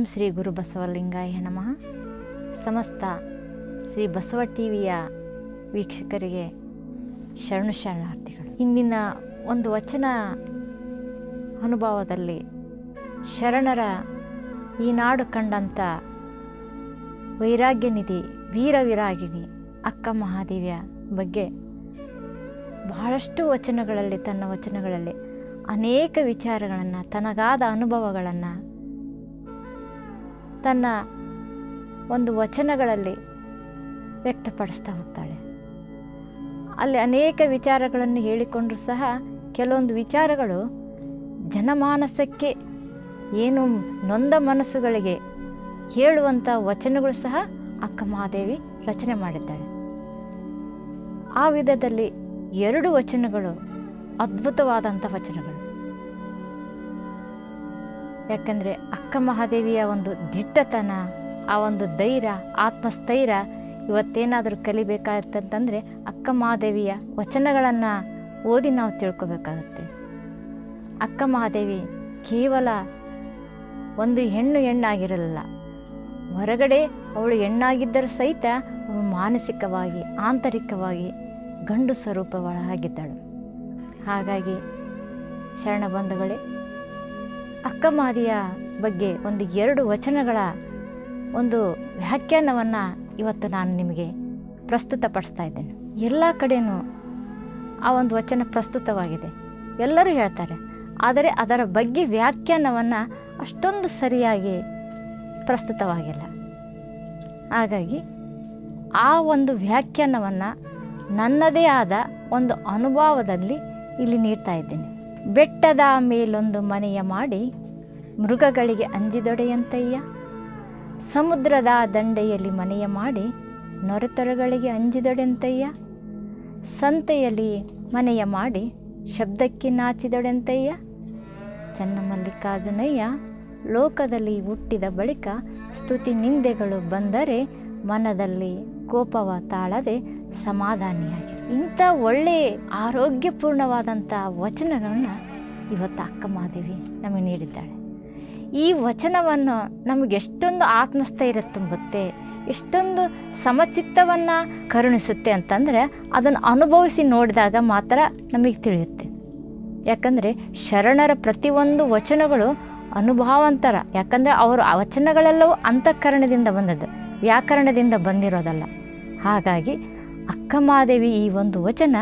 ಓಂ ಶ್ರೀ ಗುರು ಬಸವಲಿಂಗಾಯ ನಮಃ. ಸಮಸ್ತ ಶ್ರೀ ಬಸವ ಟಿವಿಯ ವೀಕ್ಷಕರಿಗೆ ಶರಣು ಶರಣಾರ್ಥಿಗಳು. ಇಂದಿನ ಒಂದು ವಚನ ಅನುಭವದಲ್ಲಿ ಶರಣರ ಈ ನಾಡು ಕಂಡಂಥ ವೈರಾಗ್ಯ ನಿಧಿ ವೀರವಿರಾಗಿಣಿ ಅಕ್ಕ ಮಹಾದೇವಿಯ ಬಗ್ಗೆ ಬಹಳಷ್ಟು ವಚನಗಳಲ್ಲಿ ತನ್ನ ವಚನಗಳಲ್ಲಿ ಅನೇಕ ವಿಚಾರಗಳನ್ನು, ತನಗಾದ ಅನುಭವಗಳನ್ನು ತನ್ನ ಒಂದು ವಚನಗಳಲ್ಲಿ ವ್ಯಕ್ತಪಡಿಸ್ತಾ ಹೋಗ್ತಾಳೆ. ಅಲ್ಲಿ ಅನೇಕ ವಿಚಾರಗಳನ್ನು ಹೇಳಿಕೊಂಡ್ರೂ ಸಹ ಕೆಲವೊಂದು ವಿಚಾರಗಳು ಜನಮಾನಸಕ್ಕೆ ಏನು ನೊಂದ ಮನಸ್ಸುಗಳಿಗೆ ಹೇಳುವಂಥ ವಚನಗಳು ಸಹ ಅಕ್ಕ ಮಹಾದೇವಿ ರಚನೆ ಮಾಡಿದ್ದಾಳೆ. ಆ ವಿಧದಲ್ಲಿ 2 ವಚನಗಳು ಅದ್ಭುತವಾದಂಥ ವಚನಗಳು. ಯಾಕಂದರೆ ಅಕ್ಕ ಮಹಾದೇವಿಯ ಒಂದು ದಿಟ್ಟತನ, ಆ ಒಂದು ಧೈರ್ಯ, ಆತ್ಮಸ್ಥೈರ್ಯ ಇವತ್ತೇನಾದರೂ ಕಲಿಬೇಕಾಗಿತ್ತಂತಂದರೆ ಅಕ್ಕ ಮಹಾದೇವಿಯ ವಚನಗಳನ್ನು ಓದಿ ನಾವು ತಿಳ್ಕೊಬೇಕಾಗತ್ತೆ. ಅಕ್ಕ ಮಹಾದೇವಿ ಕೇವಲ ಒಂದು ಹೆಣ್ಣಾಗಿರಲಿಲ್ಲ. ಹೊರಗಡೆ ಅವಳು ಹೆಣ್ಣಾಗಿದ್ದರೂ ಸಹಿತ ಅವಳು ಮಾನಸಿಕವಾಗಿ, ಆಂತರಿಕವಾಗಿ ಗಂಡು ಸ್ವರೂಪವಾಗಿದ್ದಳು. ಹಾಗಾಗಿ ಶರಣ ಬಂಧುಗಳೇ, ಅಕ್ಕ ಮಹಾದೇವಿಯ ಬಗ್ಗೆ ಒಂದು 2 ವಚನಗಳ ಒಂದು ವ್ಯಾಖ್ಯಾನವನ್ನು ಇವತ್ತು ನಾನು ನಿಮಗೆ ಪ್ರಸ್ತುತಪಡಿಸ್ತಾ ಇದ್ದೇನೆ. ಎಲ್ಲ ಕಡೆಯೂ ಆ ಒಂದು ವಚನ ಪ್ರಸ್ತುತವಾಗಿದೆ, ಎಲ್ಲರೂ ಹೇಳ್ತಾರೆ. ಆದರೆ ಅದರ ಬಗ್ಗೆ ವ್ಯಾಖ್ಯಾನವನ್ನು ಅಷ್ಟೊಂದು ಸರಿಯಾಗಿ ಪ್ರಸ್ತುತವಾಗಿಲ್ಲ. ಹಾಗಾಗಿ ಆ ಒಂದು ವ್ಯಾಖ್ಯಾನವನ್ನು ನನ್ನದೇ ಆದ ಒಂದು ಅನುಭವದಲ್ಲಿ ಇಲ್ಲಿ ನೀಡ್ತಾ ಇದ್ದೇನೆ. ಬೆಟ್ಟದ ಮೇಲೊಂದು ಮನೆಯ ಮಾಡಿ ಮೃಗಗಳಿಗೆ ಅಂಜಿದೊಡೆಯಂತಯ್ಯ, ಸಮುದ್ರದ ದಂಡೆಯಲ್ಲಿ ಮನೆಯ ಮಾಡಿ ನೊರೆತೊರೆಗಳಿಗೆ ಅಂಜಿದೊಡೆಂತಯ್ಯ, ಸಂತೆಯಲ್ಲಿ ಮನೆಯ ಮಾಡಿ ಶಬ್ದಕ್ಕೆ ನಾಚಿದೊಡೆಂತಯ್ಯ, ಚನ್ನಮಲ್ಲಿಕಾರ್ಜುನಯ್ಯ ಲೋಕದಲ್ಲಿ ಹುಟ್ಟಿದ ಬಳಿಕ ಸ್ತುತಿ ನಿಂದೆಗಳು ಬಂದರೆ ಮನದಲ್ಲಿ ಕೋಪವ ತಾಳದೆ ಸಮಾಧಾನಿಯಾಗಿ. ಇಂಥ ಒಳ್ಳೆಯ ಆರೋಗ್ಯಪೂರ್ಣವಾದಂಥ ವಚನಗಳನ್ನು ಇವತ್ತು ಅಕ್ಕ ಮಹಾದೇವಿ ನಮಗೆ ನೀಡಿದ್ದಾಳೆ. ಈ ವಚನವನ್ನು ನಮಗೆ ಎಷ್ಟೊಂದು ಆತ್ಮಸ್ಥೈರ್ಯ ತುಂಬುತ್ತೆ, ಎಷ್ಟೊಂದು ಸಮಚಿತ್ತವನ್ನು ಕರುಣಿಸುತ್ತೆ ಅಂತಂದರೆ ಅದನ್ನು ಅನುಭವಿಸಿ ನೋಡಿದಾಗ ಮಾತ್ರ ನಮಗೆ ತಿಳಿಯುತ್ತೆ. ಯಾಕಂದರೆ ಶರಣರ ಪ್ರತಿಯೊಂದು ವಚನಗಳು ಅನುಭವಾಂತರ. ಯಾಕಂದರೆ ಅವರು ಆ ವಚನಗಳೆಲ್ಲವೂ ಅಂತಃಕರಣದಿಂದ ಬಂದದ್ದು, ವ್ಯಾಕರಣದಿಂದ ಬಂದಿರೋದಲ್ಲ. ಹಾಗಾಗಿ ಅಕ್ಕ ಮಹಾದೇವಿ ಈ ಒಂದು ವಚನ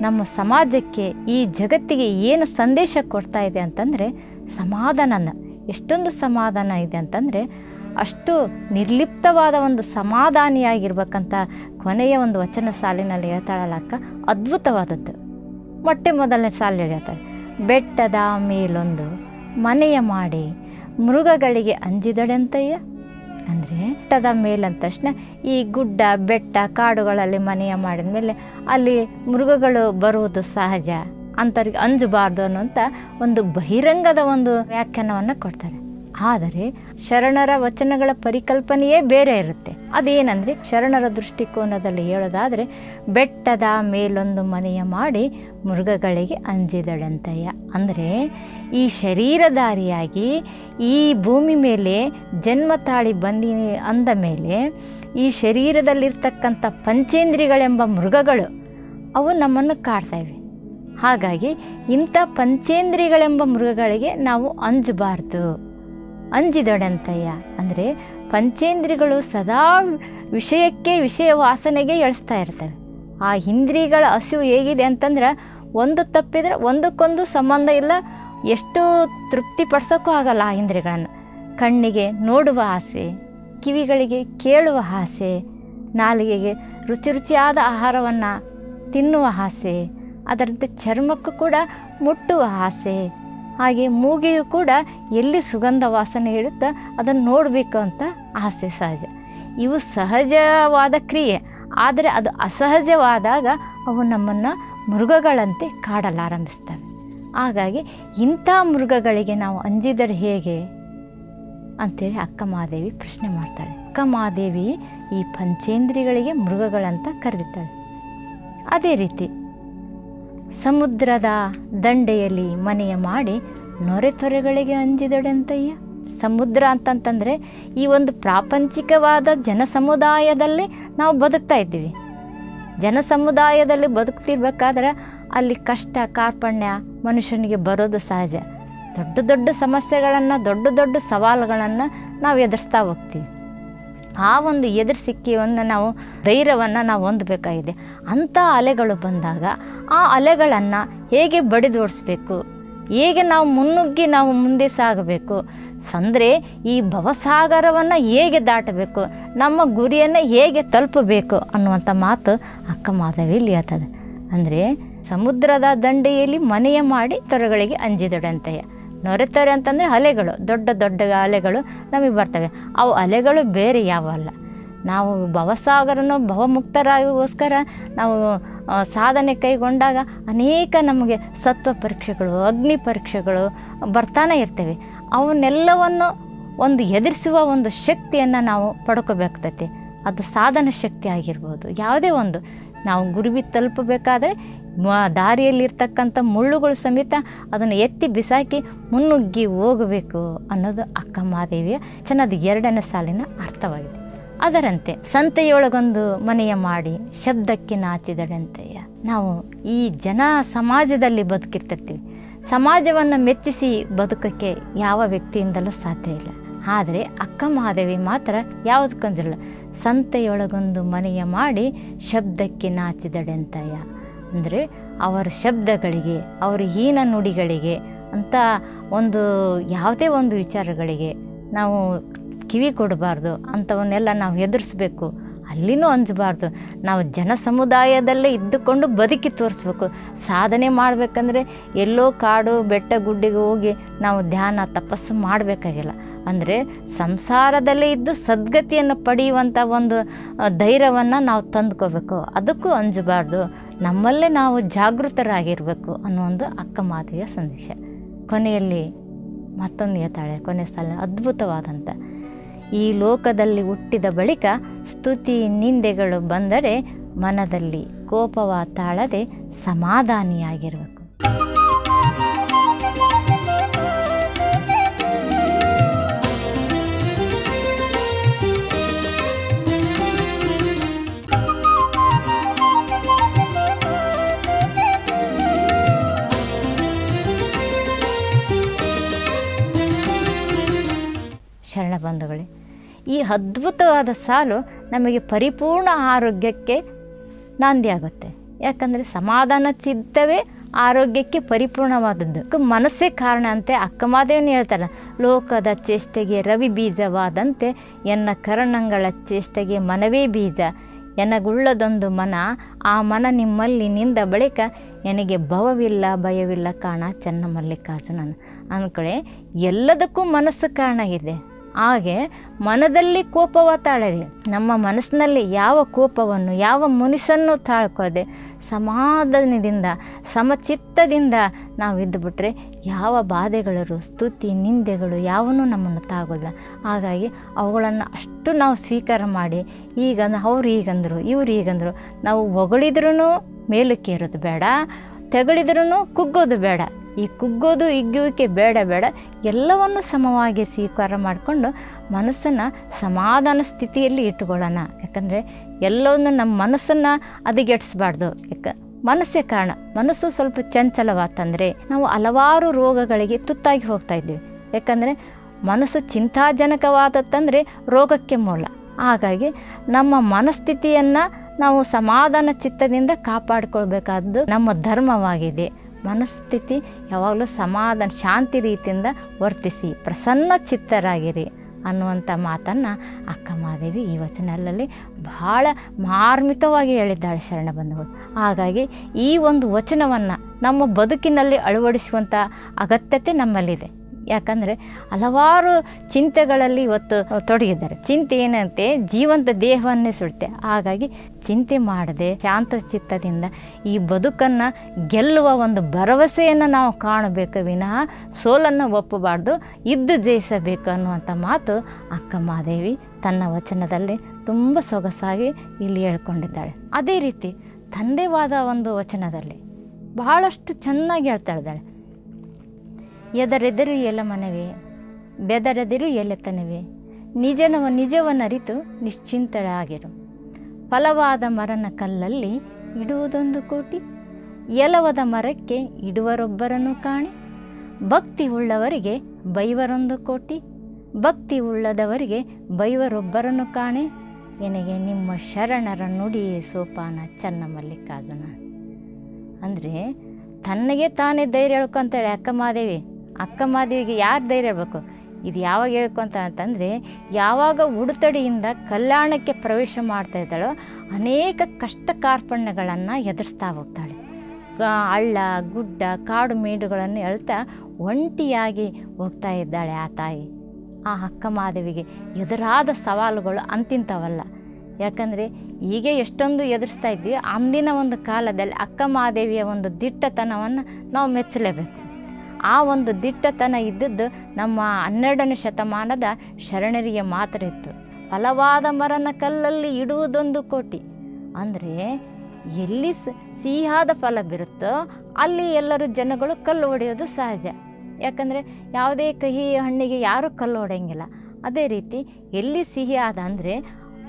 ನಮ್ಮ ಸಮಾಜಕ್ಕೆ, ಈ ಜಗತ್ತಿಗೆ ಏನು ಸಂದೇಶ ಕೊಡ್ತಾ ಇದೆ ಅಂತಂದರೆ ಸಮಾಧಾನನ. ಎಷ್ಟೊಂದು ಸಮಾಧಾನ ಇದೆ ಅಂತಂದರೆ ಅಷ್ಟು ನಿರ್ಲಿಪ್ತವಾದ ಒಂದು ಸಮಾಧಾನಿಯಾಗಿರ್ಬೇಕಂತ ಕೊನೆಯ ಒಂದು ವಚನ ಸಾಲಿನಲ್ಲಿ ಹೇಳ್ತಾಳಲ್ಲ ಅಕ್ಕ, ಅದ್ಭುತವಾದದ್ದು. ಮೊದಲನೇ ಸಾಲು ಹೇಳ್ತಾಳೆ, ಬೆಟ್ಟದ ಮೇಲೊಂದು ಮನೆಯ ಮಾಡಿ ಮೃಗಗಳಿಗೆ ಅಂಜಿದೊಡೆಂತಯ್ಯ. ಅಂದರೆ ಬೆಟ್ಟದ ಮೇಲಂದ ತಕ್ಷಣ ಈ ಗುಡ್ಡ, ಬೆಟ್ಟ, ಕಾಡುಗಳಲ್ಲಿ ಮನೆಯ ಮಾಡಿದ ಮೇಲೆ ಅಲ್ಲಿ ಮೃಗಗಳು ಬರುವುದು ಸಹಜ, ಅಂಥವ್ರಿಗೆ ಅಂಜಬಾರ್ದು ಅನ್ನುವಂಥ ಒಂದು ಬಹಿರಂಗದ ಒಂದು ವ್ಯಾಖ್ಯಾನವನ್ನು ಕೊಡ್ತಾರೆ. ಆದರೆ ಶರಣರ ವಚನಗಳ ಪರಿಕಲ್ಪನೆಯೇ ಬೇರೆ ಇರುತ್ತೆ. ಅದೇನೆಂದರೆ ಶರಣರ ದೃಷ್ಟಿಕೋನದಲ್ಲಿ ಹೇಳೋದಾದರೆ ಬೆಟ್ಟದ ಮೇಲೊಂದು ಮನೆಯ ಮಾಡಿ ಮೃಗಗಳಿಗೆ ಅಂಜಿದಳಂತಯ್ಯ. ಅಂದರೆ ಈ ಶರೀರಧಾರಿಯಾಗಿ ಈ ಭೂಮಿ ಮೇಲೆ ಜನ್ಮ ತಾಳಿ ಬಂದಿನಿ ಅಂದ ಮೇಲೆ ಈ ಶರೀರದಲ್ಲಿರ್ತಕ್ಕಂಥ ಪಂಚೇಂದ್ರಿಯಗಳೆಂಬ ಮೃಗಗಳು ಅವು ನಮ್ಮನ್ನು ಕಾಡ್ತಾಯಿವೆ. ಹಾಗಾಗಿ ಇಂಥ ಪಂಚೇಂದ್ರಿಯಗಳೆಂಬ ಮೃಗಗಳಿಗೆ ನಾವು ಅಂಜಬಾರ್ದು. ಅಂಜಿದೊಡೆಂತಯ್ಯ ಅಂದರೆ ಪಂಚೇಂದ್ರಿಯಗಳು ಸದಾ ವಿಷಯಕ್ಕೆ, ವಿಷಯ ವಾಸನೆಗೆ ಎಳಿಸ್ತಾ ಇರ್ತವೆ. ಆ ಇಂದ್ರಿಯಗಳ ಹಸಿವು ಹೇಗಿದೆ ಅಂತಂದ್ರೆ ಒಂದು ತಪ್ಪಿದರೆ ಒಂದಕ್ಕೊಂದು ಸಂಬಂಧ ಇಲ್ಲ, ಎಷ್ಟು ತೃಪ್ತಿಪಡಿಸೋಕ್ಕೂ ಆಗಲ್ಲ ಆ ಇಂದ್ರಿಯಗಳನ್ನು. ಕಣ್ಣಿಗೆ ನೋಡುವ ಆಸೆ, ಕಿವಿಗಳಿಗೆ ಕೇಳುವ ಆಸೆ, ನಾಲಿಗೆಗೆ ರುಚಿಯಾದ ಆಹಾರವನ್ನು ತಿನ್ನುವ ಆಸೆ, ಅದರಂತೆ ಚರ್ಮಕ್ಕೂ ಕೂಡ ಮುಟ್ಟುವ ಆಸೆ, ಹಾಗೆ ಮೂಗಿಯೂ ಕೂಡ ಎಲ್ಲಿ ಸುಗಂಧ ವಾಸನೆ ಇರುತ್ತೋ ಅದನ್ನು ನೋಡಬೇಕು ಅಂತ ಆಸೆ ಸಹಜ. ಇವು ಸಹಜವಾದ ಕ್ರಿಯೆ. ಆದರೆ ಅದು ಅಸಹಜವಾದಾಗ ಅವು ನಮ್ಮನ್ನು ಮೃಗಗಳಂತೆ ಕಾಡಲಾರಂಭಿಸ್ತವೆ. ಹಾಗಾಗಿ ಇಂಥ ಮೃಗಗಳಿಗೆ ನಾವು ಅಂಜಿದರೆ ಹೇಗೆ ಅಂಥೇಳಿ ಅಕ್ಕ ಮಹಾದೇವಿ ಪ್ರಶ್ನೆ ಮಾಡ್ತಾಳೆ. ಅಕ್ಕ ಮಹಾದೇವಿ ಈ ಪಂಚೇಂದ್ರಿಯಗಳಿಗೆ ಮೃಗಗಳಂತ ಕರೆದಿದ್ದಾಳೆ. ಅದೇ ರೀತಿ ಸಮುದ್ರದ ದಂಡೆಯಲ್ಲಿ ಮನೆಯ ಮಾಡಿ ನೊರೆತೊರೆಗಳಿಗೆ ಅಂಜಿದೊಡೆಂತಯ್ಯ. ಸಮುದ್ರ ಅಂತಂತಂದರೆ ಈ ಒಂದು ಪ್ರಾಪಂಚಿಕವಾದ ಜನ ಸಮುದಾಯದಲ್ಲಿ ನಾವು ಬದುಕ್ತಾ ಇದ್ದೀವಿ. ಜನ ಸಮುದಾಯದಲ್ಲಿ ಬದುಕ್ತಿರ್ಬೇಕಾದ್ರೆ ಅಲ್ಲಿ ಕಷ್ಟ ಕಾರ್ಪಣ್ಯ ಮನುಷ್ಯನಿಗೆ ಬರೋದು ಸಹಜ. ದೊಡ್ಡ ದೊಡ್ಡ ಸಮಸ್ಯೆಗಳನ್ನು, ದೊಡ್ಡ ದೊಡ್ಡ ಸವಾಲುಗಳನ್ನು ನಾವು ಎದುರಿಸ್ತಾ ಹೋಗ್ತೀವಿ. ಆ ಒಂದು ಎದುರಿಸಿಕೆಯನ್ನು ನಾವು ಧೈರ್ಯವನ್ನು ನಾವು ಹೊಂದಬೇಕಾಗಿದೆ. ಅಂಥ ಅಲೆಗಳು ಬಂದಾಗ ಆ ಅಲೆಗಳನ್ನು ಹೇಗೆ ಬಡಿದೋಡಿಸ್ಬೇಕು, ಹೇಗೆ ನಾವು ಮುನ್ನುಗ್ಗಿ ನಾವು ಮುಂದೆ ಸಾಗಬೇಕು, ಅಂದರೆ ಈ ಭವಸಾಗರವನ್ನು ಹೇಗೆ ದಾಟಬೇಕು, ನಮ್ಮ ಗುರಿಯನ್ನು ಹೇಗೆ ತಲುಪಬೇಕು ಅನ್ನುವಂಥ ಮಾತು ಅಕ್ಕ ಮಾಧವಿ ಇಲ್ಲಿ ಹೇಳ್ತದೆ. ಅಂದರೆ ಸಮುದ್ರದ ದಂಡೆಯಲ್ಲಿ ಮನೆಯ ಮಾಡಿ ತೊರೆಗಳಿಗೆ ಅಂಜಿದೊಡಂತೆಯ. ನೊರೆತೊರೆ ಅಂತಂದರೆ ಅಲೆಗಳು, ದೊಡ್ಡ ದೊಡ್ಡ ಅಲೆಗಳು ನಮಗೆ ಬರ್ತವೆ. ಅವು ಅಲೆಗಳು ಬೇರೆ ಯಾವಲ್ಲ. ನಾವು ಭವಸಾಗರನು ಭವಮುಕ್ತರಾಗೋಸ್ಕರ ನಾವು ಸಾಧನೆ ಕೈಗೊಂಡಾಗ ಅನೇಕ ನಮಗೆ ಸತ್ವ ಪರೀಕ್ಷೆಗಳು, ಅಗ್ನಿ ಪರೀಕ್ಷೆಗಳು ಬರ್ತಾನೆ ಇರ್ತವೆ. ಅವನ್ನೆಲ್ಲವನ್ನು ಒಂದು ಎದುರಿಸುವ ಒಂದು ಶಕ್ತಿಯನ್ನು ನಾವು ಪಡ್ಕೋಬೇಕಾಗ್ತೈತಿ. ಅದು ಸಾಧನ ಶಕ್ತಿ ಆಗಿರ್ಬೋದು. ಯಾವುದೇ ಒಂದು ನಾವು ಗುರಿ ತಲುಪಬೇಕಾದ್ರೆ ದಾರಿಯಲ್ಲಿರ್ತಕ್ಕಂಥ ಮುಳ್ಳುಗಳು ಸಮೇತ ಅದನ್ನು ಎತ್ತಿ ಬಿಸಾಕಿ ಮುನ್ನುಗ್ಗಿ ಹೋಗಬೇಕು ಅನ್ನೋದು ಅಕ್ಕ ಮಹಾದೇವಿಯ ವಚನದ 2ನೇ ಸಾಲಿನ ಅರ್ಥವಾಗಿದೆ. ಅದರಂತೆ ಸಂತೆಯೊಳಗೊಂದು ಮನೆಯ ಮಾಡಿ ಶಬ್ದಕ್ಕೆ ನಾಚಿದಳಂತೆಯ. ನಾವು ಈ ಜನ ಸಮಾಜದಲ್ಲಿ ಬದುಕಿರ್ತಿರ್ತೀವಿ. ಸಮಾಜವನ್ನು ಮೆಚ್ಚಿಸಿ ಬದುಕೋಕ್ಕೆ ಯಾವ ವ್ಯಕ್ತಿಯಿಂದಲೂ ಸಾಧ್ಯ ಇಲ್ಲ. ಆದರೆ ಅಕ್ಕ ಮಹಾದೇವಿ ಮಾತ್ರ ಯಾವುದಕ್ಕೊಂದಿಲ್ಲ, ಸಂತೆಯೊಳಗೊಂದು ಮನೆಯ ಮಾಡಿ ಶಬ್ದಕ್ಕೆ ನಾಚಿದಳೆಂತಯ್ಯ. ಅಂದರೆ ಅವರ ಶಬ್ದಗಳಿಗೆ, ಅವರ ಹೀನ ನುಡಿಗಳಿಗೆ ಅಂತ ಒಂದು ಯಾವುದೇ ಒಂದು ವಿಚಾರಗಳಿಗೆ ನಾವು ಕಿವಿ ಕೊಡಬಾರ್ದು. ಅಂಥವನ್ನೆಲ್ಲ ನಾವು ಎದುರಿಸ್ಬೇಕು. ಅಲ್ಲಿನೂ ಅಂಜಬಾರ್ದು. ನಾವು ಜನ ಸಮುದಾಯದಲ್ಲೇ ಇದ್ದುಕೊಂಡು ಬದುಕಿ ತೋರಿಸ್ಬೇಕು. ಸಾಧನೆ ಮಾಡಬೇಕಂದ್ರೆ ಎಲ್ಲೋ ಕಾಡು ಬೆಟ್ಟ ಗುಡ್ಡಿಗೆ ಹೋಗಿ ನಾವು ಧ್ಯಾನ ತಪಸ್ಸು ಮಾಡಬೇಕಾಗಿಲ್ಲ. ಅಂದರೆ ಸಂಸಾರದಲ್ಲೇ ಇದ್ದು ಸದ್ಗತಿಯನ್ನು ಪಡೆಯುವಂಥ ಒಂದು ಧೈರ್ಯವನ್ನು ನಾವು ತಂದುಕೋಬೇಕು. ಅದಕ್ಕೂ ಅಂಜಬಾರ್ದು. ನಮ್ಮಲ್ಲೇ ನಾವು ಜಾಗೃತರಾಗಿರಬೇಕು ಅನ್ನೋ ಒಂದು ಅಕ್ಕ ಮಾತೆಯ ಸಂದೇಶ. ಕೊನೆಯಲ್ಲಿ ಮತ್ತೊಂದು ಹೇಳ್ತಾಳೆ, ಕೊನೆ ಸಲ ಅದ್ಭುತವಾದಂಥ, ಈ ಲೋಕದಲ್ಲಿ ಹುಟ್ಟಿದ ಬಳಿಕ ಸ್ತುತಿ ನಿಂದೆಗಳು ಬಂದರೆ ಮನದಲ್ಲಿ ಕೋಪವ ತಾಳದೆ ಸಮಾಧಾನಿಯಾಗಿರಬೇಕು. ಶರಣ ಬಂಧುಗಳೇ, ಈ ಅದ್ಭುತವಾದ ಸಾಲು ನಮಗೆ ಪರಿಪೂರ್ಣ ಆರೋಗ್ಯಕ್ಕೆ ನಾಂದಿಯಾಗುತ್ತೆ. ಯಾಕಂದರೆ ಸಮಾಧಾನ ಚಿತ್ತವೇ ಆರೋಗ್ಯಕ್ಕೆ ಪರಿಪೂರ್ಣವಾದದ್ದು. ಮನಸ್ಸೇ ಕಾರಣ ಅಂತೆ ಅಕ್ಕ ಮಾದೇವಿನ ಹೇಳ್ತಾರೆ. ಲೋಕದ ಚೇಷ್ಟೆಗೆ ರವಿ ಬೀಜವಾದಂತೆ ಎನ್ನ ಕರ್ಣಗಳ ಚೇಷ್ಟೆಗೆ ಮನವೇ ಬೀಜ. ಎನಗುಳ್ಳದೊಂದು ಮನ, ಆ ಮನ ನಿಮ್ಮಲ್ಲಿ ನಿಂದ ಬಳಿಕ ನನಗೆ ಭವವಿಲ್ಲ ಭಯವಿಲ್ಲ ಕಾಣ ಚೆನ್ನ ಮಲ್ಲಿಕಾರ್ಜುನನ. ಅಂದ್ಕಡೆ ಎಲ್ಲದಕ್ಕೂ ಮನಸ್ಸು ಕಾರಣ ಇದೆ. ಹಾಗೆ ಮನದಲ್ಲಿ ಕೋಪವ ತಾಳದೆ, ನಮ್ಮ ಮನಸ್ಸಿನಲ್ಲಿ ಯಾವ ಕೋಪವನ್ನು ಯಾವ ಮುನಿಸನ್ನು ತಾಳ್ಕೊಳ್ಳದೆ ಸಮಾಧಾನದಿಂದ ಸಮಚಿತ್ತದಿಂದ ನಾವು ಇದ್ದುಬಿಟ್ರೆ ಯಾವ ಬಾಧೆಗಳು ಸ್ತುತಿ ನಿಂದೆಗಳು ಯಾವನ್ನೂ ನಮ್ಮನ್ನು ತಾಗೋಲ್ಲ. ಹಾಗಾಗಿ ಅವುಗಳನ್ನು ಅಷ್ಟು ನಾವು ಸ್ವೀಕಾರ ಮಾಡಿ, ಈಗ ಅವ್ರು ಹೀಗಂದರು ಇವ್ರು ಹೀಗಂದರು, ನಾವು ಹೊಗಳಿದ್ರೂ ಮೇಲಕ್ಕೆ ಇರೋದು ಬೇಡ, ತೆಗಳಿದ್ರೂ ಕುಗ್ಗೋದು ಬೇಡ. ಈ ಕುಗ್ಗೋದು ಹಿಗ್ಗುವಿಕೆ ಬೇಡ ಎಲ್ಲವನ್ನು ಸಮವಾಗಿ ಸ್ವೀಕಾರ ಮಾಡಿಕೊಂಡು ಮನಸ್ಸನ್ನು ಸಮಾಧಾನ ಸ್ಥಿತಿಯಲ್ಲಿ ಇಟ್ಟುಕೊಳ್ಳೋಣ. ಯಾಕಂದರೆ ಎಲ್ಲವನ್ನು ನಮ್ಮ ಮನಸ್ಸನ್ನು ಹದಗೆಡಿಸ್ಬಾರ್ದು. ಮನಸ್ಸೇ ಕಾರಣ. ಮನಸ್ಸು ಸ್ವಲ್ಪ ಚಂಚಲವಾತಂದರೆ ನಾವು ಹಲವಾರು ರೋಗಗಳಿಗೆ ತುತ್ತಾಗಿ ಹೋಗ್ತಾ ಇದ್ದೀವಿ. ಯಾಕಂದರೆ ಮನಸ್ಸು ಚಿಂತಾಜನಕವಾದತ್ತಂದರೆ ರೋಗಕ್ಕೆ ಮೂಲ. ಹಾಗಾಗಿ ನಮ್ಮ ಮನಸ್ಥಿತಿಯನ್ನು ನಾವು ಸಮಾಧಾನ ಚಿತ್ತದಿಂದ ಕಾಪಾಡಿಕೊಳ್ಬೇಕಾದ್ದು ನಮ್ಮ ಧರ್ಮವಾಗಿದೆ. ಮನಸ್ಥಿತಿ ಯಾವಾಗಲೂ ಸಮಾಧಾನ ಶಾಂತಿ ರೀತಿಯಿಂದ ವರ್ತಿಸಿ ಪ್ರಸನ್ನ ಚಿತ್ತರಾಗಿರಿ ಅನ್ನುವಂಥ ಮಾತನ್ನು ಅಕ್ಕ ಮಹಾದೇವಿ ಈ ವಚನದಲ್ಲಿ ಬಹಳ ಮಾರ್ಮಿಕವಾಗಿ ಹೇಳಿದ್ದಾಳೆ ಶರಣ ಬಂಧುಗಳು. ಹಾಗಾಗಿ ಈ ಒಂದು ವಚನವನ್ನು ನಮ್ಮ ಬದುಕಿನಲ್ಲಿ ಅಳವಡಿಸುವಂಥ ಅಗತ್ಯತೆ ನಮ್ಮಲ್ಲಿದೆ. ಯಾಕಂದರೆ ಹಲವಾರು ಚಿಂತೆಗಳಲ್ಲಿ ಇವತ್ತು ತೊಡಗಿದ್ದಾರೆ. ಚಿಂತೆ ಏನಂತೆ ಜೀವಂತ ದೇಹವನ್ನೇ ಸುಡುತ್ತೆ. ಹಾಗಾಗಿ ಚಿಂತೆ ಮಾಡದೆ ಶಾಂತ ಚಿತ್ತದಿಂದ ಈ ಬದುಕನ್ನು ಗೆಲ್ಲುವ ಒಂದು ಭರವಸೆಯನ್ನು ನಾವು ಕಾಣಬೇಕು ವಿನಃ ಸೋಲನ್ನು ಒಪ್ಪಬಾರ್ದು, ಇದ್ದು ಜಯಿಸಬೇಕು ಅನ್ನುವಂಥ ಮಾತು ಅಕ್ಕ ಮಹಾದೇವಿ ತನ್ನ ವಚನದಲ್ಲಿ ತುಂಬ ಸೊಗಸಾಗಿ ಇಲ್ಲಿ ಹೇಳ್ಕೊಂಡಿದ್ದಾಳೆ. ಅದೇ ರೀತಿ ತಂದೆವಾದ ಒಂದು ವಚನದಲ್ಲಿ ಬಹಳಷ್ಟು ಚೆನ್ನಾಗಿ ಹೇಳ್ತಾ ಇದ್ದಾಳೆ. ಎದರೆದರು ಎಲ್ಲ ಮನವೇ ಬೆದರದಿರು ಎಲೆತನವೇ, ನಿಜವನ್ನರಿತು ನಿಶ್ಚಿಂತಳಾಗಿರು. ಫಲವಾದ ಮರನ ಕಲ್ಲಲ್ಲಿ ಇಡುವುದೊಂದು ಕೋಟಿ, ಎಲವದ ಮರಕ್ಕೆ ಇಡುವರೊಬ್ಬರನ್ನು ಕಾಣೆ. ಭಕ್ತಿ ಉಳ್ಳವರಿಗೆ ಬೈವರೊಂದು ಕೋಟಿ, ಭಕ್ತಿ ಉಳ್ಳದವರಿಗೆ ಬೈವರೊಬ್ಬರನ್ನು ಕಾಣೆ. ಎನಗೆ ನಿಮ್ಮ ಶರಣರ ನುಡಿಯೇ ಸೋಪಾನ ಚನ್ನಮಲ್ಲಿಕಾರ್ಜುನ. ಅಂದರೆ ತನ್ನಗೆ ತಾನೇ ಧೈರ್ಯ ಹೇಳ್ಕೊಂತಾಳೆ ಅಕ್ಕ ಮಹಾದೇವಿಗೆ ಯಾರು ಧೈರ್ಯ ಹೇಳ್ಬೇಕು? ಇದು ಯಾವಾಗ ಹೇಳ್ಕೊತ ಅಂತಂದರೆ, ಯಾವಾಗ ಉಡುತಡಿಯಿಂದ ಕಲ್ಯಾಣಕ್ಕೆ ಪ್ರವೇಶ ಮಾಡ್ತಾ ಇದ್ದಾಳೋ ಅನೇಕ ಕಷ್ಟ ಕಾರ್ಪಣ್ಯಗಳನ್ನು ಎದುರಿಸ್ತಾ ಹೋಗ್ತಾಳೆ. ಹಳ್ಳ ಗುಡ್ಡ ಕಾಡು ಮೇಡುಗಳನ್ನು ಎಳ್ತಾ ಒಂಟಿಯಾಗಿ ಹೋಗ್ತಾ ಇದ್ದಾಳೆ ಆ ತಾಯಿ. ಆ ಅಕ್ಕ ಮಹಾದೇವಿಗೆ ಎದುರಾದ ಸವಾಲುಗಳು ಅಂತಿಂಥವಲ್ಲ. ಯಾಕಂದರೆ ಈಗ ಎಷ್ಟೊಂದು ಎದುರಿಸ್ತಾ ಇದ್ವಿ, ಅಂದಿನ ಒಂದು ಕಾಲದಲ್ಲಿ ಅಕ್ಕ ಮಹಾದೇವಿಯ ಒಂದು ದಿಟ್ಟತನವನ್ನು ನಾವು ಮೆಚ್ಚಲೇಬೇಕು. ಆ ಒಂದು ದಿಟ್ಟತನ ಇದ್ದದ್ದು ನಮ್ಮ 12ನೇ ಶತಮಾನದ ಶರಣರಿಗೆ ಮಾತ್ರ ಇತ್ತು. ಫಲವಾದ ಮರನ ಕಲ್ಲಲ್ಲಿ ಇಡುವುದೊಂದು ಕೋಟಿ ಅಂದರೆ ಎಲ್ಲಿ ಸಿಹಿಯಾದ ಫಲ ಬರುತ್ತೋ ಅಲ್ಲಿ ಎಲ್ಲರೂ ಜನಗಳು ಕಲ್ಲು ಹೊಡೆಯೋದು ಸಹಜ. ಯಾಕಂದರೆ ಯಾವುದೇ ಕಹಿ ಹಣ್ಣಿಗೆ ಯಾರೂ ಕಲ್ಲು ಹೊಡೆಯಂಗಿಲ್ಲ. ಅದೇ ರೀತಿ ಎಲ್ಲಿ ಸಿಹಿಯಾದ ಅಂದರೆ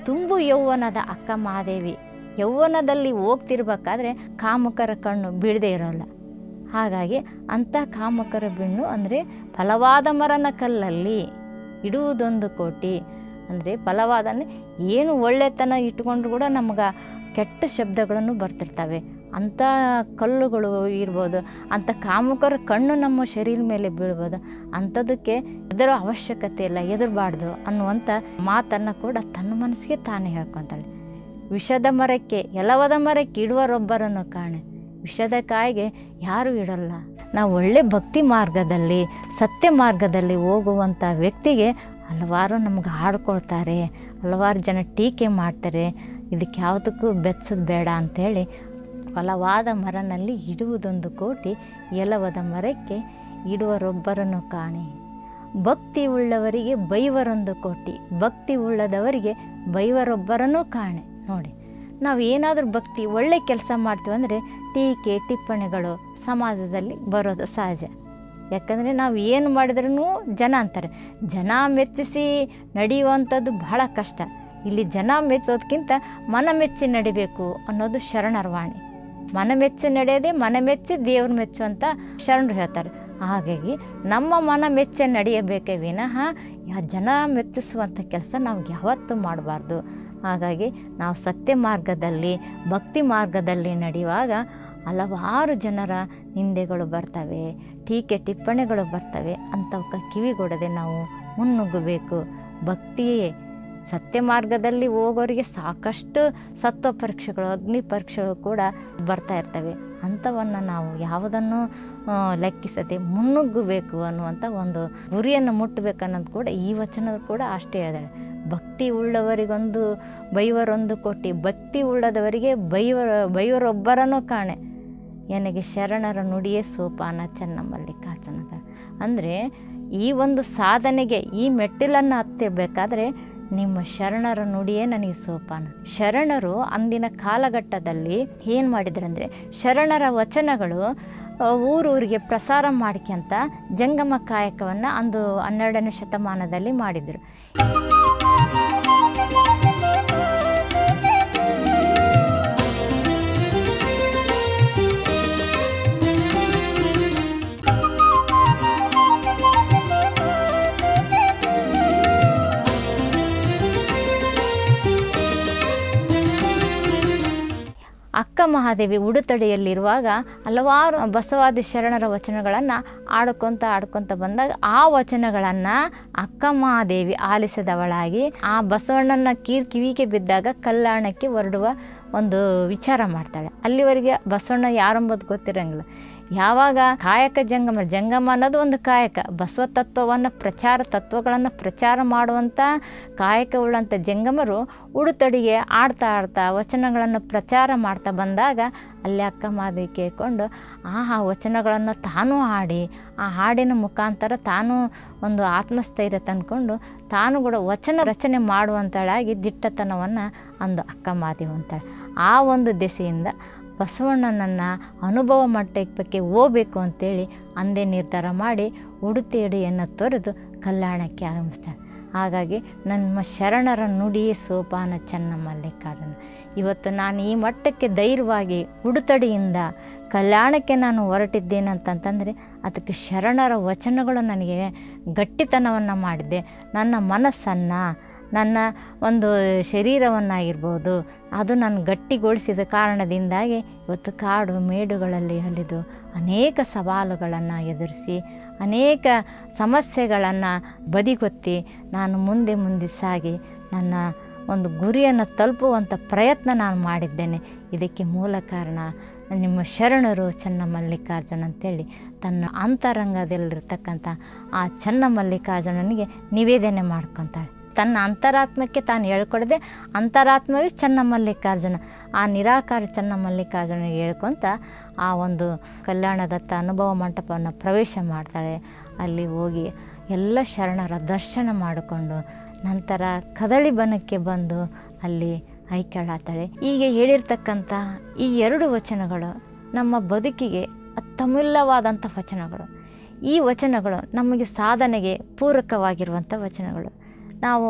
ತುಂಬು ಯೌವನದ ಅಕ್ಕ ಮಹಾದೇವಿ ಯೌವನದಲ್ಲಿ ಹೋಗ್ತಿರ್ಬೇಕಾದ್ರೆ ಕಾಮುಕರ ಕಣ್ಣು ಬೀಳದೇ ಇರೋಲ್ಲ. ಹಾಗಾಗಿ ಅಂಥ ಕಾಮುಕರ ಬೆನ್ನು ಅಂದರೆ ಫಲವಾದ ಮರನ ಕಲ್ಲಲ್ಲಿ ಇಡುವುದೊಂದು ಕೋಟಿ ಅಂದರೆ ಫಲವಾದ ಏನು ಒಳ್ಳೆತನ ಇಟ್ಕೊಂಡು ಕೂಡ ನಮ್ಗೆ ಕೆಟ್ಟ ಶಬ್ದಗಳನ್ನು ಬರ್ತಿರ್ತವೆ. ಅಂಥ ಕಲ್ಲುಗಳು ಇರ್ಬೋದು, ಅಂಥ ಕಾಮುಕರ ಕಣ್ಣು ನಮ್ಮ ಶರೀರ ಮೇಲೆ ಬೀಳ್ಬೋದು. ಅಂಥದಕ್ಕೆ ಇದರ ಅವಶ್ಯಕತೆ ಇಲ್ಲ, ಎದುರಬಾರ್ದು ಅನ್ನುವಂಥ ಮಾತನ್ನು ಕೂಡ ತನ್ನ ಮನಸ್ಸಿಗೆ ತಾನೇ ಹೇಳ್ಕೊತಾಳೆ. ವಿಷದ ಮರಕ್ಕೆ ಎಲವದ ಮರಕ್ಕೆ ಇಡುವರೊಬ್ಬರನ್ನು ಕಾಣೆ. ವಿಷದ ಕಾಯಿಗೆ ಯಾರೂ ಇಡಲ್ಲ. ನಾವು ಒಳ್ಳೆ ಭಕ್ತಿ ಮಾರ್ಗದಲ್ಲಿ ಸತ್ಯ ಮಾರ್ಗದಲ್ಲಿ ಹೋಗುವಂಥ ವ್ಯಕ್ತಿಗೆ ಹಲವಾರು ನಮ್ಗೆ ಆಡ್ಕೊಳ್ತಾರೆ, ಹಲವಾರು ಜನ ಟೀಕೆ ಮಾಡ್ತಾರೆ. ಇದಕ್ಕೆ ಯಾವುದಕ್ಕೂ ಬೆಚ್ಚೋದು ಬೇಡ ಅಂಥೇಳಿ ಫಲವಾದ ಮರನಲ್ಲಿ ಇಡುವುದೊಂದು ಕೋಟಿ, ಎಲವದ ಮರಕ್ಕೆ ಇಡುವರೊಬ್ಬರನ್ನು ಕಾಣೆ. ಭಕ್ತಿ ಉಳ್ಳವರಿಗೆ ಬೈವರೊಂದು ಕೋಟಿ, ಭಕ್ತಿ ಉಳ್ಳದವರಿಗೆ ಬೈವರೊಬ್ಬರನ್ನು ಕಾಣೆ. ನೋಡಿ, ನಾವು ಏನಾದರೂ ಭಕ್ತಿ ಒಳ್ಳೆ ಕೆಲಸ ಮಾಡ್ತೀವಿ ಅಂದರೆ ಟೀಕೆ ಟಿಪ್ಪಣಿಗಳು ಸಮಾಜದಲ್ಲಿ ಬರೋದು ಸಹಜ. ಯಾಕಂದರೆ ನಾವು ಏನು ಮಾಡಿದ್ರೂ ಜನ ಅಂತಾರೆ. ಜನ ಮೆಚ್ಚಿಸಿ ನಡೆಯುವಂಥದ್ದು ಬಹಳ ಕಷ್ಟ. ಇಲ್ಲಿ ಜನ ಮೆಚ್ಚೋದಕ್ಕಿಂತ ಮನ ಮೆಚ್ಚಿ ನಡಿಬೇಕು ಅನ್ನೋದು ಶರಣರ ವಾಣಿ. ಮನ ಮೆಚ್ಚಿ ನಡೆಯೋದೇ ಮನ ಮೆಚ್ಚಿ ದೇವ್ರು ಮೆಚ್ಚು ಅಂತ ಶರಣರು ಹೇಳ್ತಾರೆ. ಹಾಗಾಗಿ ನಮ್ಮ ಮನ ಮೆಚ್ಚಿ ನಡೆಯಬೇಕೇ ವಿನಃ ಜನ ಮೆಚ್ಚಿಸುವಂಥ ಕೆಲಸ ನಾವು ಯಾವತ್ತೂ ಮಾಡಬಾರ್ದು. ಹಾಗಾಗಿ ನಾವು ಸತ್ಯ ಮಾರ್ಗದಲ್ಲಿ ಭಕ್ತಿ ಮಾರ್ಗದಲ್ಲಿ ನಡೆಯುವಾಗ ಹಲವಾರು ಜನರ ನಿಂದೆಗಳು ಬರ್ತವೆ, ಟೀಕೆ ಟಿಪ್ಪಣಿಗಳು ಬರ್ತವೆ. ಅಂಥವಕ್ಕೆ ಕಿವಿಗೊಡದೆ ನಾವು ಮುನ್ನುಗ್ಗಬೇಕು. ಭಕ್ತಿಯೇ ಸತ್ಯ ಮಾರ್ಗದಲ್ಲಿ ಹೋಗೋರಿಗೆ ಸಾಕಷ್ಟು ಸತ್ವ ಪರೀಕ್ಷೆಗಳು ಅಗ್ನಿ ಪರೀಕ್ಷೆಗಳು ಕೂಡ ಬರ್ತಾ ಇರ್ತವೆ. ಅಂಥವನ್ನು ನಾವು ಯಾವುದನ್ನು ಲೆಕ್ಕಿಸದೆ ಮುನ್ನುಗ್ಗಬೇಕು ಅನ್ನುವಂಥ ಒಂದು ಗುರಿಯನ್ನು ಮುಟ್ಟಬೇಕನ್ನೋದು ಕೂಡ ಈ ವಚನದ ಕೂಡ ಅಷ್ಟೇ ಹೇಳಿದಾಳೆ. ಭಕ್ತಿ ಉಳ್ಳವರಿಗೊಂದು ಬೈವರೊಂದು ಕೋಟಿ, ಭಕ್ತಿ ಉಳ್ಳದವರಿಗೆ ಬೈವರೊಬ್ಬರನ್ನು ಕಾಣೆ. ನನಗೆ ಶರಣರ ನುಡಿಯೇ ಸೋಪಾನ ಚನ್ನಮಲ್ಲಿಕಾರ್ಜುನದ. ಅಂದರೆ ಈ ಒಂದು ಸಾಧನೆಗೆ ಈ ಮೆಟ್ಟಿಲನ್ನು ಹತ್ತಿರಬೇಕಾದ್ರೆ ನಿಮ್ಮ ಶರಣರ ನುಡಿಯೇ ನನಗೆ ಸೋಪಾನ. ಶರಣರು ಅಂದಿನ ಕಾಲಘಟ್ಟದಲ್ಲಿ ಏನು ಮಾಡಿದ್ರಂದರೆ ಶರಣರ ವಚನಗಳು ಊರೂರಿಗೆ ಪ್ರಸಾರ ಮಾಡ್ಕೊಂತ ಜಂಗಮ ಕಾಯಕವನ್ನು ಅಂದು 12ನೇ ಶತಮಾನದಲ್ಲಿ ಮಾಡಿದರು. ಅಕ್ಕ ಮಹಾದೇವಿ ಉಡುತಡಿಯಲ್ಲಿರುವಾಗ ಹಲವಾರು ಬಸವಾದಿ ಶರಣರ ವಚನಗಳನ್ನು ಆಡ್ಕೊತ ಬಂದಾಗ ಆ ವಚನಗಳನ್ನು ಅಕ್ಕ ಮಹಾದೇವಿ ಆಲಿಸಿದವಳಾಗಿ ಆ ಬಸವಣ್ಣನ ಕಿವಿಗೆ ಬಿದ್ದಾಗ ಕಲ್ಯಾಣಕ್ಕೆ ಹೊರಡುವ ಒಂದು ವಿಚಾರ ಮಾಡ್ತಾಳೆ. ಅಲ್ಲಿವರೆಗೆ ಬಸವಣ್ಣ ಯಾರೆಂಬುದು ಗೊತ್ತಿರೋಂಗಿಲ್ಲ. ಯಾವಾಗ ಕಾಯಕ ಜಂಗಮ ಅನ್ನೋದು ಒಂದು ಕಾಯಕ, ಬಸವ ತತ್ವಗಳನ್ನು ಪ್ರಚಾರ ಮಾಡುವಂಥ ಕಾಯಕ ಉಳ್ಳಂಥ ಜಂಗಮರು ಉಡುತಡಿಗೆ ಆಡ್ತಾ ವಚನಗಳನ್ನು ಪ್ರಚಾರ ಮಾಡ್ತಾ ಬಂದಾಗ ಅಲ್ಲಿ ಅಕ್ಕ ಮಹಾದೇವಿ ಕೇಳಿಕೊಂಡು ಆ ವಚನಗಳನ್ನು ತಾನೂ ಹಾಡಿ ಆ ಹಾಡಿನ ಮುಖಾಂತರ ತಾನೂ ಒಂದು ಆತ್ಮಸ್ಥೈರ್ಯ ತಂದ್ಕೊಂಡು ತಾನು ಕೂಡ ವಚನ ರಚನೆ ಮಾಡುವಂಥಳಾಗಿ ದಿಟ್ಟತನವನ್ನು ಅಂದು ಅಕ್ಕ ಮಹಾದೇವಿ ಅಂತಾಳೆ. ಆ ಒಂದು ದೆಸೆಯಿಂದ ಬಸವಣ್ಣನನ್ನು ಅನುಭವ ಮಟ್ಟಕ್ಕೆ ಹೋಗಬೇಕು ಅಂತೇಳಿ ಅಂದೇ ನಿರ್ಧಾರ ಮಾಡಿ ಉಡುತಡಿಯನ್ನು ತೊರೆದು ಕಲ್ಯಾಣಕ್ಕೆ ಆಗಮಿಸ್ತಾಳೆ. ಹಾಗಾಗಿ ನಮ್ಮ ಶರಣರ ನುಡಿಯೇ ಸೋಪಾನ ಚೆನ್ನಮಲ್ಲಿಕಾರ್ಜುನ. ಇವತ್ತು ನಾನು ಈ ಮಟ್ಟಕ್ಕೆ ಧೈರ್ಯವಾಗಿ ಉಡುತಡಿಯಿಂದ ಕಲ್ಯಾಣಕ್ಕೆ ನಾನು ಹೊರಟಿದ್ದೇನೆ ಅಂತಂತಂದರೆ ಅದಕ್ಕೆ ಶರಣರ ವಚನಗಳು ನನಗೆ ಗಟ್ಟಿತನವನ್ನು ಮಾಡಿದೆ. ನನ್ನ ಮನಸ್ಸನ್ನು, ನನ್ನ ಒಂದು ಶರೀರವನ್ನಾಗಿರ್ಬೋದು ಅದು ನಾನು ಗಟ್ಟಿಗೊಳಿಸಿದ ಕಾರಣದಿಂದಾಗಿ ಇವತ್ತು ಕಾಡು ಮೇಡುಗಳಲ್ಲಿ ಅಲಿದು ಅನೇಕ ಸವಾಲುಗಳನ್ನು ಎದುರಿಸಿ ಅನೇಕ ಸಮಸ್ಯೆಗಳನ್ನು ಬದಿಗೊತ್ತಿ ನಾನು ಮುಂದೆ ಸಾಗಿ ನನ್ನ ಒಂದು ಗುರಿಯನ್ನು ತಲುಪುವಂಥ ಪ್ರಯತ್ನ ನಾನು ಮಾಡಿದ್ದೇನೆ. ಇದಕ್ಕೆ ಮೂಲ ಕಾರಣ ನಿಮ್ಮ ಶರಣರು ಚೆನ್ನಮಲ್ಲಿಕಾರ್ಜುನ ಅಂತೇಳಿ ತನ್ನ ಅಂತರಂಗದಲ್ಲಿರ್ತಕ್ಕಂಥ ಆ ಚೆನ್ನಮಲ್ಲಿಕಾರ್ಜುನನಿಗೆ ನಿವೇದನೆ ಮಾಡ್ಕೊತಾಳೆ. ತನ್ನ ಅಂತರಾತ್ಮಕ್ಕೆ ತಾನು ಹೇಳ್ಕೊಡದೆ ಅಂತರಾತ್ಮವೇ ಚೆನ್ನಮಲ್ಲಿಕಾರ್ಜುನ, ಆ ನಿರಾಕಾರ ಚೆನ್ನಮಲ್ಲಿಕಾರ್ಜುನಿಗೆ ಹೇಳ್ಕೊತ ಆ ಒಂದು ಕಲ್ಯಾಣದತ್ತ ಅನುಭವ ಮಂಟಪವನ್ನು ಪ್ರವೇಶ ಮಾಡ್ತಾಳೆ. ಅಲ್ಲಿ ಹೋಗಿ ಎಲ್ಲ ಶರಣರ ದರ್ಶನ ಮಾಡಿಕೊಂಡು ನಂತರ ಕದಳಿ ಬನಕ್ಕೆ ಬಂದು ಅಲ್ಲಿ ಐಕ್ಯಳಾಗ್ತಾಳೆ. ಹೀಗೆ ಹೇಳಿರ್ತಕ್ಕಂಥ ಈ 2 ವಚನಗಳು ನಮ್ಮ ಬದುಕಿಗೆ ಅತ್ಯಮೂಲ್ಯವಾದಂಥ ವಚನಗಳು. ಈ ವಚನಗಳು ನಮಗೆ ಸಾಧನೆಗೆ ಪೂರಕವಾಗಿರುವಂಥ ವಚನಗಳು. ನಾವು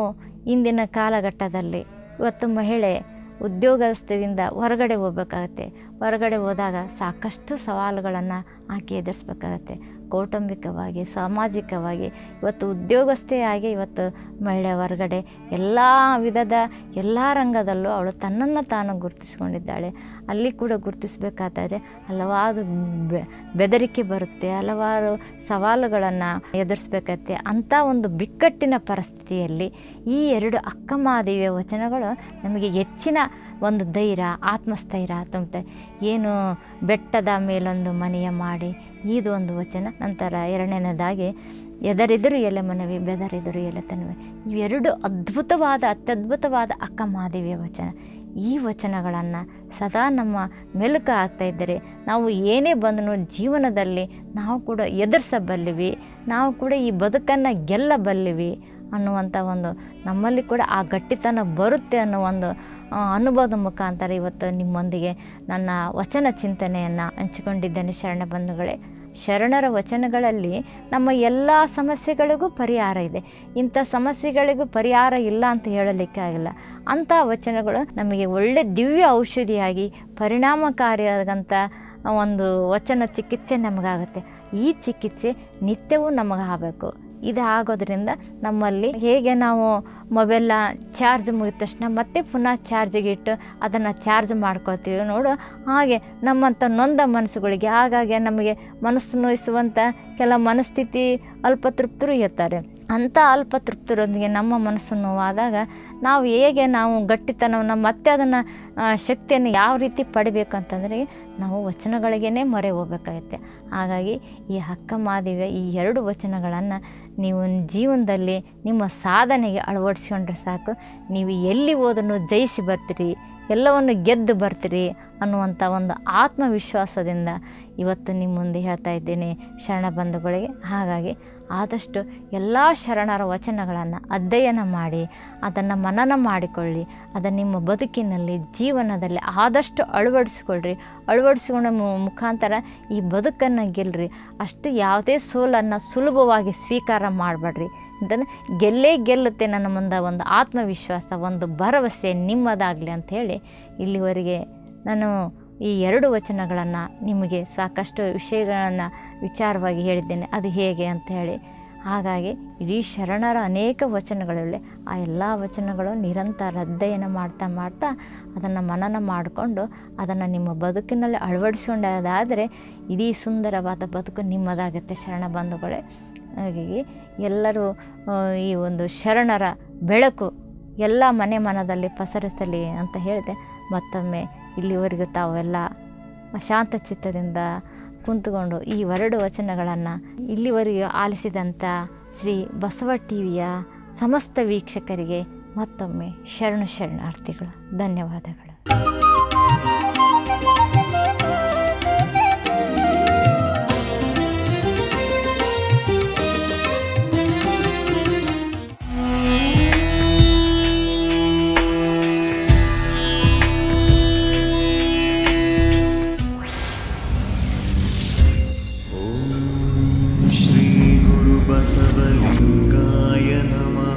ಇಂದಿನ ಕಾಲಘಟ್ಟದಲ್ಲಿ ಇವತ್ತು ಮಹಿಳೆ ಉದ್ಯೋಗಸ್ಥದಿಂದ ಹೊರಗಡೆ ಹೋಗ್ಬೇಕಾಗತ್ತೆ. ಹೊರಗಡೆ ಹೋದಾಗ ಸಾಕಷ್ಟು ಸವಾಲುಗಳನ್ನು ಆಕೆ ಎದುರಿಸ್ಬೇಕಾಗತ್ತೆ. ಕೌಟುಂಬಿಕವಾಗಿ, ಸಾಮಾಜಿಕವಾಗಿ ಇವತ್ತು ಉದ್ಯೋಗಸ್ಥೇ ಆಗಿ ಇವತ್ತು ಮಹಿಳೆ ಹೊರಗಡೆ ಎಲ್ಲ ವಿಧದ ಎಲ್ಲ ರಂಗದಲ್ಲೂ ಅವಳು ತನ್ನನ್ನು ತಾನು ಗುರುತಿಸ್ಕೊಂಡಿದ್ದಾಳೆ. ಅಲ್ಲಿ ಕೂಡ ಗುರುತಿಸ್ಬೇಕಾದರೆ ಹಲವಾರು ಬೆದರಿಕೆ ಬರುತ್ತೆ, ಹಲವಾರು ಸವಾಲುಗಳನ್ನು ಎದುರಿಸ್ಬೇಕಾಗತ್ತೆ. ಅಂಥ ಒಂದು ಬಿಕ್ಕಟ್ಟಿನ ಪರಿಸ್ಥಿತಿಯಲ್ಲಿ ಈ 2 ಅಕ್ಕಮಹಾದೇವಿಯ ವಚನಗಳು ನಮಗೆ ಹೆಚ್ಚಿನ ಒಂದು ಧೈರ್ಯ, ಆತ್ಮಸ್ಥೈರ್ಯ ತುಂಬುತ್ತೆ. ಏನು ಬೆಟ್ಟದ ಮೇಲೊಂದು ಮನೆಯ ಮಾಡಿ, ಇದು ಒಂದು ವಚನ. ನಂತರ 2ನೇದಾಗಿ ಎದರಿದರು ಎಲೆ ಮನವಿ, ಬೆದರಿದರು ಎಲೆ ತನವಿ. ಇವೆರಡು ಅತ್ಯದ್ಭುತವಾದ ಅಕ್ಕಮಹಾದೇವಿಯ ವಚನ. ಈ ವಚನಗಳನ್ನು ಸದಾ ನಮ್ಮ ಮೆಲುಕು ಆಗ್ತಾಯಿದ್ದರೆ ನಾವು ಏನೇ ಬಂದರೂ ಜೀವನದಲ್ಲಿ ನಾವು ಕೂಡ ಎದುರಿಸಬಲ್ಲಿವಿ, ನಾವು ಕೂಡ ಈ ಬದುಕನ್ನು ಗೆಲ್ಲಬಲ್ಲಿವಿ ಅನ್ನುವಂಥ ಒಂದು ನಮ್ಮಲ್ಲಿ ಕೂಡ ಆ ಗಟ್ಟಿತನ ಬರುತ್ತೆ ಅನ್ನೋ ಒಂದು ಅನುಭವದ ಮುಖಾಂತರ ಇವತ್ತು ನಿಮ್ಮೊಂದಿಗೆ ನನ್ನ ವಚನ ಚಿಂತನೆಯನ್ನು ಹಂಚಿಕೊಂಡಿದ್ದೇನೆ. ಶರಣ ಬಂಧುಗಳೇ, ಶರಣರ ವಚನಗಳಲ್ಲಿ ನಮ್ಮ ಎಲ್ಲ ಸಮಸ್ಯೆಗಳಿಗೂ ಪರಿಹಾರ ಇದೆ. ಇಂಥ ಸಮಸ್ಯೆಗಳಿಗೂ ಪರಿಹಾರ ಇಲ್ಲ ಅಂತ ಹೇಳಲಿಕ್ಕೆ ಆಗಿಲ್ಲ. ಅಂಥ ವಚನಗಳು ನಮಗೆ ಒಳ್ಳೆ ದಿವ್ಯ ಔಷಧಿಯಾಗಿ ಪರಿಣಾಮಕಾರಿಯಾದಂಥ ಒಂದು ವಚನ ಚಿಕಿತ್ಸೆ ನಮಗಾಗುತ್ತೆ. ಈ ಚಿಕಿತ್ಸೆ ನಿತ್ಯವೂ ನಮಗಾಗಬೇಕು. ಇದು ಆಗೋದ್ರಿಂದ ನಮ್ಮಲ್ಲಿ ಹೇಗೆ ನಾವು ಮೊಬೈಲ್ನ ಚಾರ್ಜ್ ಮುಗಿದ ತಕ್ಷಣ ಮತ್ತೆ ಪುನಃ ಚಾರ್ಜಿಗೆ ಇಟ್ಟು ಅದನ್ನು ಚಾರ್ಜ್ ಮಾಡ್ಕೊಳ್ತೀವಿ ನೋಡು, ಹಾಗೆ ನಮ್ಮಂಥ ನೊಂದ ಮನಸ್ಸುಗಳಿಗೆ ಆಗಾಗ್ಗೆ ನಮಗೆ ಮನಸ್ಸು ನೋಯಿಸುವಂಥ ಕೆಲ ಮನಸ್ಥಿತಿ ಅಲ್ಪತೃಪ್ತರು ಇರ್ತಾರೆ. ಅಂಥ ಅಲ್ಪತೃಪ್ತರೊಂದಿಗೆ ನಮ್ಮ ಮನಸ್ಸು ನೋವಾದಾಗ ನಾವು ಹೇಗೆ ನಾವು ಗಟ್ಟಿತನವನ್ನು ಮತ್ತೆ ಅದನ್ನು ಶಕ್ತಿಯನ್ನು ಯಾವ ರೀತಿ ಪಡಿಬೇಕು ಅಂತಂದರೆ ನಾವು ವಚನಗಳಿಗೇ ಮೊರೆ ಹೋಗ್ಬೇಕಾಗತ್ತೆ. ಹಾಗಾಗಿ ಈ ಅಕ್ಕಮಹಾದೇವಿಯ ಈ 2 ವಚನಗಳನ್ನು ನೀವು ಜೀವನದಲ್ಲಿ ನಿಮ್ಮ ಸಾಧನೆಗೆ ಅಳವಡಿಸ್ಕೊಂಡ್ರೆ ಸಾಕು. ನೀವು ಎಲ್ಲಿ ಹೋದ್ರೂ ಜಯಿಸಿ ಬರ್ತೀರಿ, ಎಲ್ಲವನ್ನು ಗೆದ್ದು ಬರ್ತೀರಿ ಅನ್ನುವಂಥ ಒಂದು ಆತ್ಮವಿಶ್ವಾಸದಿಂದ ಇವತ್ತು ನಿಮ್ಮ ಮುಂದೆ ಹೇಳ್ತಾ ಇದ್ದೇನೆ ಶರಣ ಬಂಧುಗಳಿಗೆ. ಹಾಗಾಗಿ ಆದಷ್ಟು ಎಲ್ಲ ಶರಣರ ವಚನಗಳನ್ನು ಅಧ್ಯಯನ ಮಾಡಿ ಅದನ್ನು ಮನನ ಮಾಡಿಕೊಳ್ಳಿ. ಅದನ್ನು ನಿಮ್ಮ ಬದುಕಿನಲ್ಲಿ ಜೀವನದಲ್ಲಿ ಆದಷ್ಟು ಅಳವಡಿಸಿಕೊಂಡ ಮುಖಾಂತರ ಈ ಬದುಕನ್ನು ಗೆಲ್ಲರಿ. ಅಷ್ಟು ಯಾವುದೇ ಸೋಲನ್ನು ಸುಲಭವಾಗಿ ಸ್ವೀಕಾರ ಮಾಡಬೇಡ್ರಿ. ಅಂತಂದರೆ ಗೆಲ್ಲುತ್ತೆ ನನ್ನ ಮುಂದೆ ಒಂದು ಆತ್ಮವಿಶ್ವಾಸ, ಒಂದು ಭರವಸೆ ನಿಮ್ಮದಾಗಲಿ ಅಂಥೇಳಿ ಇಲ್ಲಿವರೆಗೆ ನಾನು ಈ 2 ವಚನಗಳನ್ನು ನಿಮಗೆ ಸಾಕಷ್ಟು ವಿಷಯಗಳನ್ನು ವಿಚಾರವಾಗಿ ಹೇಳಿದ್ದೇನೆ, ಅದು ಹೇಗೆ ಅಂತ ಹೇಳಿ. ಹಾಗಾಗಿ ಇಡೀ ಶರಣರ ಅನೇಕ ವಚನಗಳಿವೆ. ಆ ಎಲ್ಲ ವಚನಗಳು ನಿರಂತರ ಅಧ್ಯಯನ ಮಾಡ್ತಾ ಅದನ್ನು ಮನನ ಮಾಡಿಕೊಂಡು ಅದನ್ನು ನಿಮ್ಮ ಬದುಕಿನಲ್ಲಿ ಅಳವಡಿಸಿಕೊಂಡಾದರೆ ಇಡೀ ಸುಂದರವಾದ ಬದುಕು ನಿಮ್ಮದಾಗುತ್ತೆ ಶರಣ ಬಂಧುಗಳೇ. ಹಾಗಾಗಿ ಎಲ್ಲರೂ ಈ ಒಂದು ಶರಣರ ಬೆಳಕು ಎಲ್ಲ ಮನದಲ್ಲಿ ಪಸರಿಸಲಿ ಅಂತ ಹೇಳಿದೆ. ಮತ್ತೊಮ್ಮೆ ಇಲ್ಲಿವರೆಗೂ ತಾವೆಲ್ಲ ಶಾಂತ ಚಿತ್ತದಿಂದ ಕುಂತುಕೊಂಡು ಈ 2 ವಚನಗಳನ್ನು ಇಲ್ಲಿವರೆಗೂ ಆಲಿಸಿದಂಥ ಶ್ರೀ ಬಸವ ಟಿವಿಯ ಸಮಸ್ತ ವೀಕ್ಷಕರಿಗೆ ಮತ್ತೊಮ್ಮೆ ಶರಣಾರ್ಥಿಗಳು. ಧನ್ಯವಾದಗಳು. बसवलिङ्गाय नमः।